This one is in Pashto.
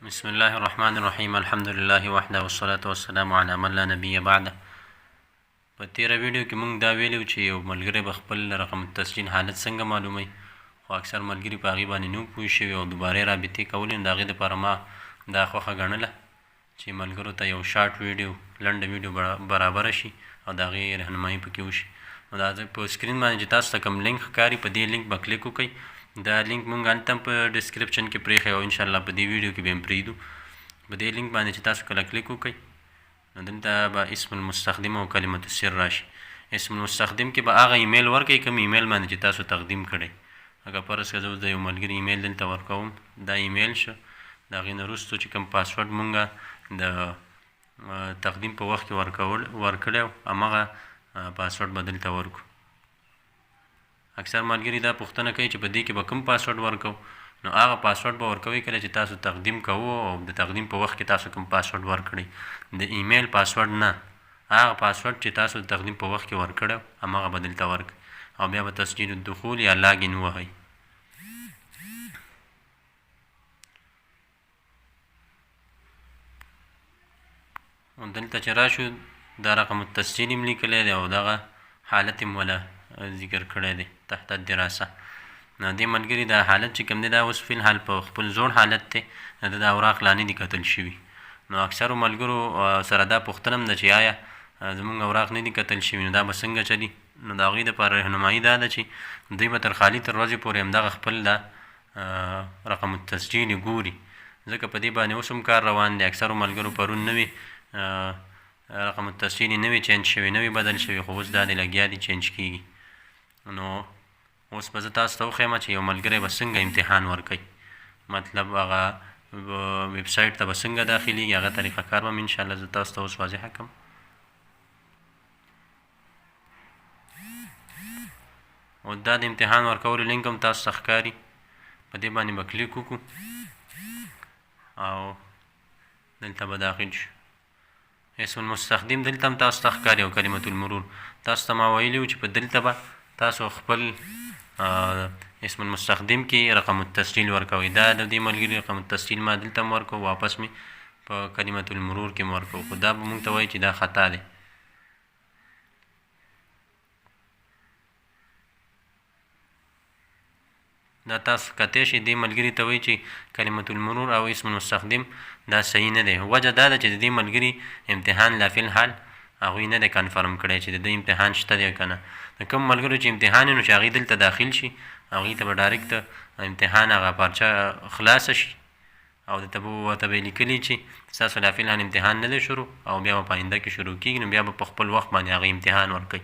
بسم الله الرحمن الرحیم الحمد لله وحده والصلاة والسلام علی من لا نبی بعده. په تیره ویډیو کې موږ دا ویلو چې یو ملګری به خپل رقم التسجیل حالت څنګه معلوموي، خو اکثر ملګري په هغې باندې نه پوه شوي او دوباره رابطې کولې. نو د هغې دپاره ما دا خوښه ګڼله چې ملګرو ته یو شارټ ویډیو لنډه ویډیو برابره شي او د هغې رهنمایي پکې وشي. نو دا په سکرین باندې چې تاسو ته کوم لینک ښکاري په دې لینک به کلیک وکړئ. دا لینک موږ هلته هم په ډسکرپشن کې پرېښی او انشاءالله په دې ویډیو کې به هم پرېږدو. په دې لینک باندې چې تاسو کله کلیک وکړئ نو دلته به اسم المستخدم او کلمة السر راشي. اسم المستخدم کې به هغه ایمیل ورکړئ کوم ایمیل باندې چې تاسو تقدیم کړئ. اگه فرض که زه اوس د یو ملګري ایمیل دلته ورکوم، دا ایمیل شه، د هغې نه وروستو چې کوم پاسورډ مونږ د تقدیم په وخت کې ورکړی و همغه پاسورډ به دلته ورکړو. اکثر ملګري دا پوښتنه کوي چې په دې کې به کوم پاسورډ ورکوو. نو هغه پاسورډ به ورکوئ کله چې تاسو تقدیم کوو او د تقدیم په وخت کې تاسو کوم پاسورډ ورکړئ، د ایمیل پاسورډ نه، هغه پاسورډ چې تاسو د تقدیم په وخت کې ورکړی همغه به دلته ورکړئ او بیا به تسجیل الدخول یا لاګین ووهئ. دلته چې راشو دا رقم التسجیل هم لیکلی دی او دغه حالت هم وله ذکر کړی دی تحت الدراسه. نو دې ملګري دا حالت چې کوم دی دا اوس فلحال په خپل زوړ حالت دی، د ده اوراق لا نه دي کتل شوي. نو اکثرو ملګرو سره دا پوښتنه هم ده چې آیا زموږ اوراق نه دي کتل شوي نو دا به څنګه چلي. نو د هغوی دپاره رهنمایي دا ده چې دوی به تر خالي تر ورځې پورې همدغه خپل دا رقم التسجیل ګوري، ځکه په دې باندې اوس هم کار روان دی. اکثرو ملګرو پرون نوي رقم التسجیل یې نوي چینج شوي، نوي بدل شوي، خو اوس دا دی لګیا دي چینج کېږي. نو اوس به زه تاسو ته وښیم چې یو ملګری به څنګه امتحان ورکوي، مطلب هغه ویب سایټ ته به څنګه داخلېږي، هغه طریقه کار به م انشاءالله زه تاسو ته اوس واضحه کړم. او دا د امتحان ورکولو لینک هم تاسو ته ښکاري، په دې باندې به کلیک وکړو او دلته به داخل شو. اسم المستخدم دلته هم تاسو ته ښکاري او کلمة المرور. تاسو ته ما ویلي وو چې په دلته به تاسو خپل اسم المستخدم کې رقم التسجیل ورکوئ. دا د دې ملګري رقم التسجیل ما دلته هم ورکو، واپس مې په کلمة المرور کې م ورکو، خو دا به مونږ ته وایي چې دا خطا دی. دا تاسو کتی شئ دې ملګري ته وایي چې کلمة المرور او اسم المستخدم دا صحیح نه دی. وجه دا ده چې د دې ملګري امتحان لا فی الحال هغوی نه دی کنفرم کړی چې د ده امتحان شته دی که نه. د کوم ملګرو چې امتحان وي نو چې هغوی دلته داخل شي هغوی ته به ډایرکټ امتحان هغه پارچه خلاصه شي او ورته به یې لیکلي چې ستاسو لا فی الحال امتحان نه دی شروع او بیا به په آینده کې شروع کېږي، نو بیا به په خپل وخت باندې هغه امتحان ورکوي.